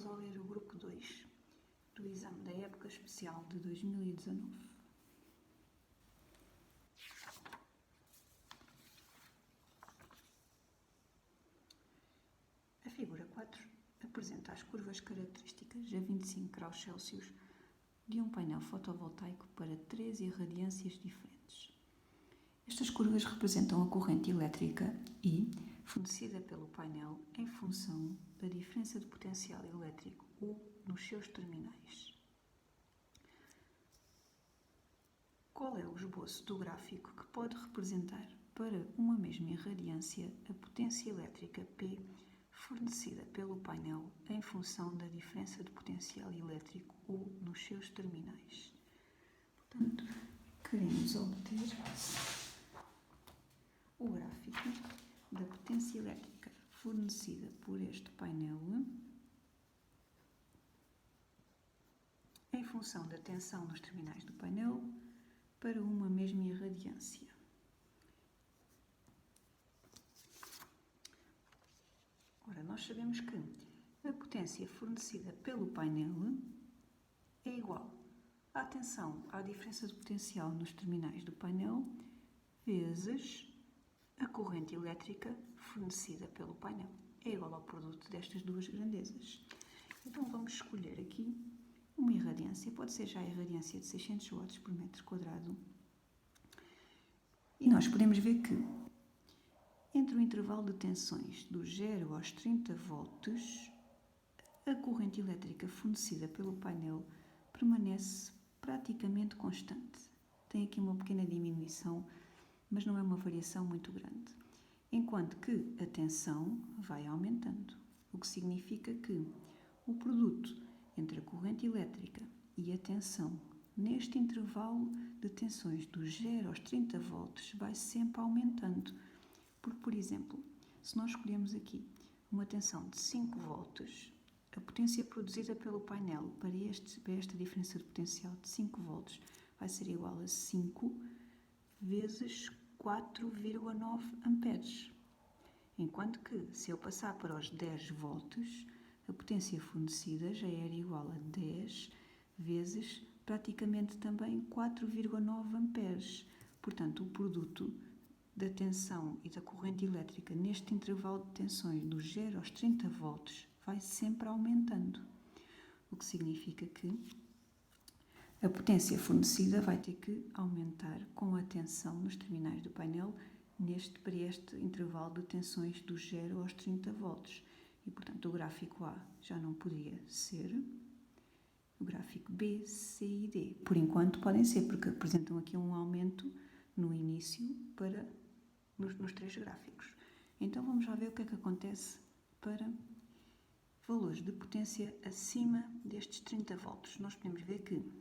resolver o grupo 2 do exame da época especial de 2019. A figura 4 apresenta as curvas características a 25 graus Celsius de um painel fotovoltaico para 3 irradiâncias diferentes. Estas curvas representam a corrente elétrica I fornecida pelo painel em função da diferença de potencial elétrico U nos seus terminais. Qual é o esboço do gráfico que pode representar para uma mesma irradiância a potência elétrica P fornecida pelo painel em função da diferença de potencial elétrico U nos seus terminais? Portanto, queremos obter o gráfico da potência elétrica fornecida por este painel em função da tensão nos terminais do painel para uma mesma irradiância. Ora, nós sabemos que a potência fornecida pelo painel é igual à tensão, à diferença de potencial nos terminais do painel, vezes a corrente elétrica fornecida pelo painel. É igual ao produto destas duas grandezas. Então vamos escolher aqui uma irradiância, pode ser já a irradiância de 600 watts por metro quadrado. E nós podemos ver que entre o intervalo de tensões do 0 aos 30 volts, a corrente elétrica fornecida pelo painel permanece praticamente constante. Tem aqui uma pequena diminuição, mas não é uma variação muito grande. Enquanto que a tensão vai aumentando, o que significa que o produto entre a corrente elétrica e a tensão neste intervalo de tensões do 0 aos 30 volts vai sempre aumentando. Porque, por exemplo, se nós escolhemos aqui uma tensão de 5 volts, a potência produzida pelo painel para esta diferença de potencial de 5 volts vai ser igual a 5 vezes 4,9 amperes. Enquanto que, se eu passar para os 10 volts, a potência fornecida já era igual a 10 vezes praticamente também 4,9 amperes. Portanto, o produto da tensão e da corrente elétrica neste intervalo de tensões do 0 aos 30 volts vai sempre aumentando, o que significa que a potência fornecida vai ter que aumentar com a tensão nos terminais do painel para este intervalo de tensões do 0 aos 30 volts. E, portanto, o gráfico A já não poderia ser o gráfico B, C e D. Por enquanto podem ser, porque apresentam aqui um aumento no início nos três gráficos. Então vamos lá ver o que é que acontece para valores de potência acima destes 30 volts. Nós podemos ver que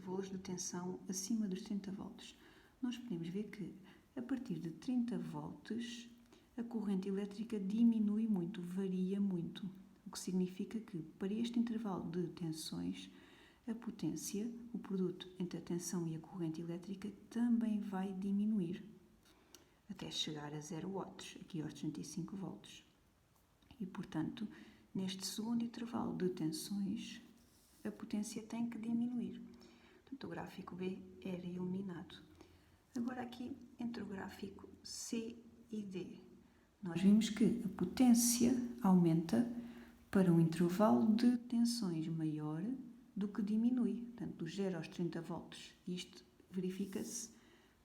valores de tensão acima dos 30 volts. Nós podemos ver que a partir de 30 volts a corrente elétrica diminui muito, varia muito, o que significa que para este intervalo de tensões a potência, o produto entre a tensão e a corrente elétrica também vai diminuir até chegar a 0 watts, aqui aos 35 volts. E, portanto, neste segundo intervalo de tensões, a potência tem que diminuir. Portanto, o gráfico B era iluminado. Agora aqui, entre o gráfico C e D, nós vimos que a potência aumenta para um intervalo de tensões maior do que diminui, portanto, dos 0 aos 30 volts. Isto verifica-se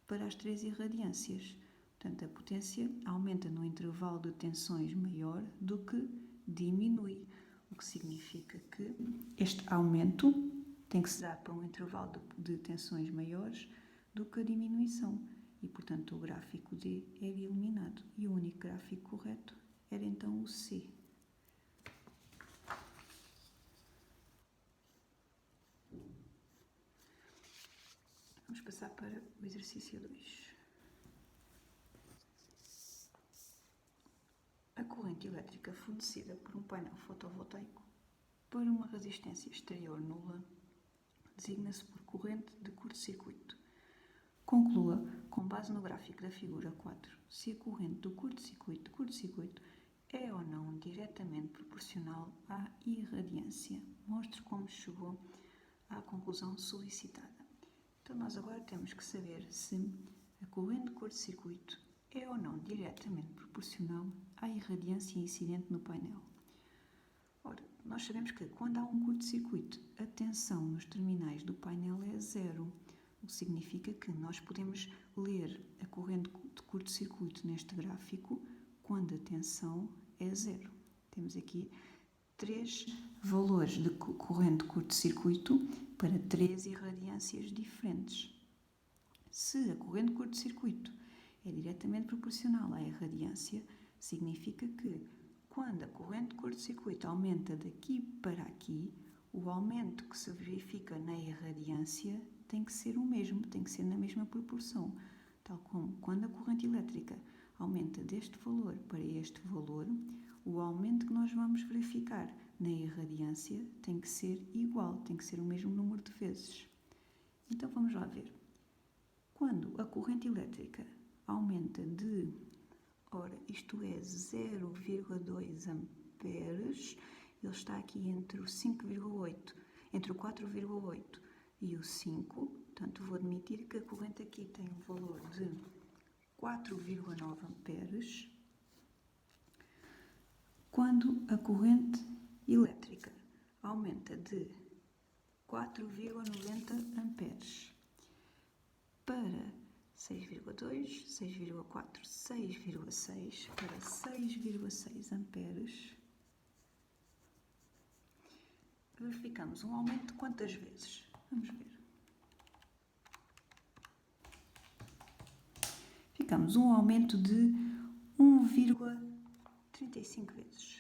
para as 3 irradiâncias. Portanto, a potência aumenta no intervalo de tensões maior do que diminui, o que significa que este aumento tem que se dar para um intervalo de tensões maiores do que a diminuição. E, portanto, o gráfico D era iluminado e o único gráfico correto era então o C. Vamos passar para o exercício 2. A corrente elétrica fornecida por um painel fotovoltaico para uma resistência exterior nula designa-se por corrente de curto-circuito. Conclua, com base no gráfico da figura 4, se a corrente do curto-circuito é ou não diretamente proporcional à irradiância. Mostre como chegou à conclusão solicitada. Então, nós agora temos que saber se a corrente de curto-circuito é ou não diretamente proporcional à irradiância incidente no painel. Ora, nós sabemos que quando há um curto-circuito, a tensão nos terminais do painel é zero, o que significa que nós podemos ler a corrente de curto-circuito neste gráfico quando a tensão é zero. Temos aqui 3 valores de corrente de curto-circuito para 3 irradiâncias diferentes. Se a corrente de curto-circuito é diretamente proporcional à irradiância, significa que quando a corrente de curto-circuito aumenta daqui para aqui, o aumento que se verifica na irradiância tem que ser o mesmo, tem que ser na mesma proporção, tal como quando a corrente elétrica aumenta deste valor para este valor, o aumento que nós vamos verificar na irradiância tem que ser igual, tem que ser o mesmo número de vezes. Então vamos lá ver. Quando a corrente elétrica aumenta de, ora, isto é 0,2 amperes, ele está aqui entre o 5,8, entre o 4,8 e o 5, portanto vou admitir que a corrente aqui tem um valor de 4,9 amperes. Quando a corrente elétrica aumenta de 4,90 amperes para 6,2, 6,4, 6,6 para 6,6 amperes, verificamos um aumento de quantas vezes? Vamos ver. Ficamos um aumento de 1,35 vezes.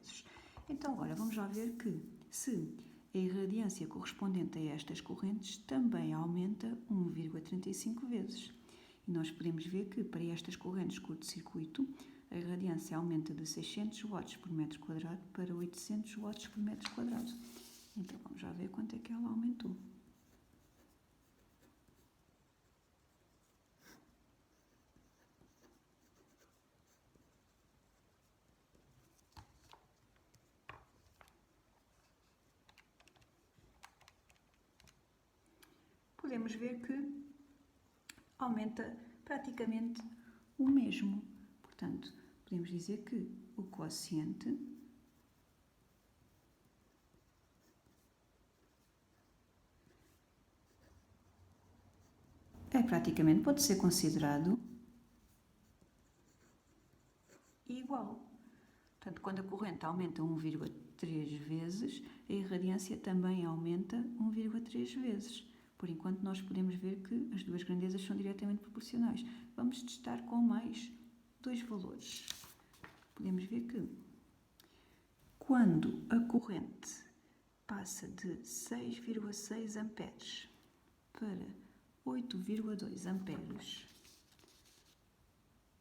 vezes. Então, agora vamos lá ver que se a irradiância correspondente a estas correntes também aumenta 1,35 vezes. E nós podemos ver que para estas correntes de curto-circuito, a irradiância aumenta de 600 watts por metro quadrado para 800 watts por metro quadrado. Então, vamos lá ver quanto é que ela aumentou. Podemos ver que aumenta praticamente o mesmo. Portanto, podemos dizer que o quociente pode ser considerado igual. Portanto, quando a corrente aumenta 1,3 vezes, a irradiância também aumenta 1,3 vezes. Por enquanto, nós podemos ver que as duas grandezas são diretamente proporcionais. Vamos testar com mais 2 valores. Podemos ver que quando a corrente passa de 6,6 amperes para 8,2 amperes,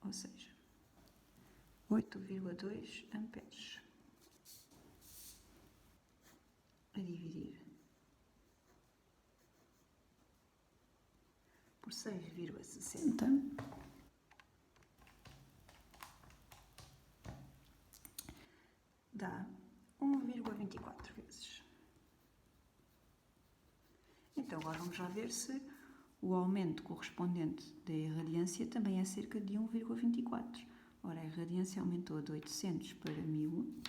ou seja, 8,2 amperes a dividir por 6,60 dá 1,24 vezes. Então, agora vamos lá ver se o aumento correspondente da irradiância também é cerca de 1,24. Ora, a irradiância aumentou de 800 para 1000.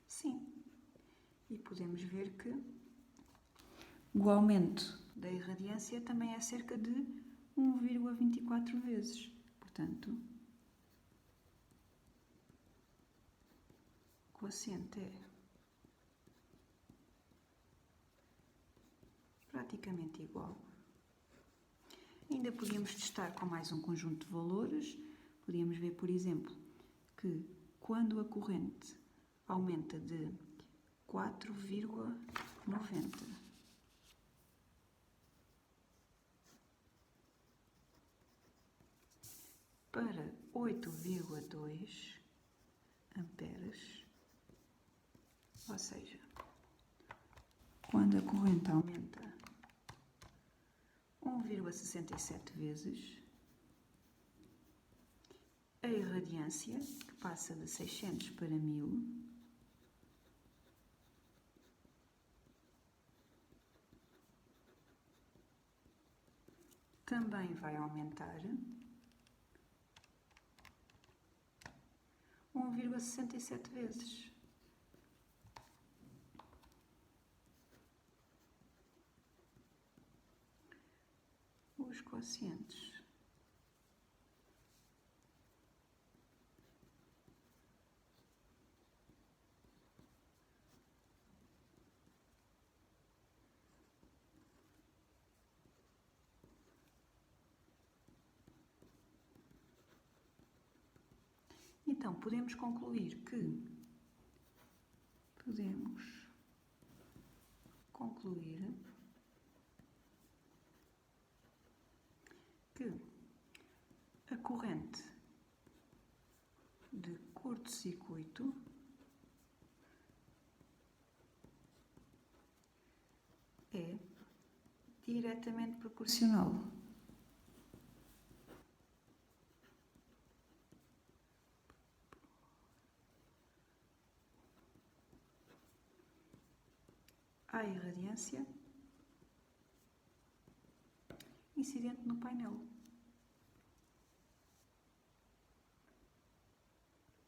Sim. E podemos ver que o aumento da irradiância também é cerca de 1,24 vezes. Portanto, o quociente é praticamente igual. Ainda podíamos testar com mais um conjunto de valores. Podíamos ver, por exemplo, que quando a corrente aumenta de 4,90. Para 8,2 amperes, ou seja, quando a corrente aumenta 1,67 vezes, a irradiância, que passa de 600 para 1000, também vai aumentar 1,67 vezes. Os quocientes. Então, podemos concluir que a corrente de curto-circuito é diretamente proporcional à irradiância incidente no painel.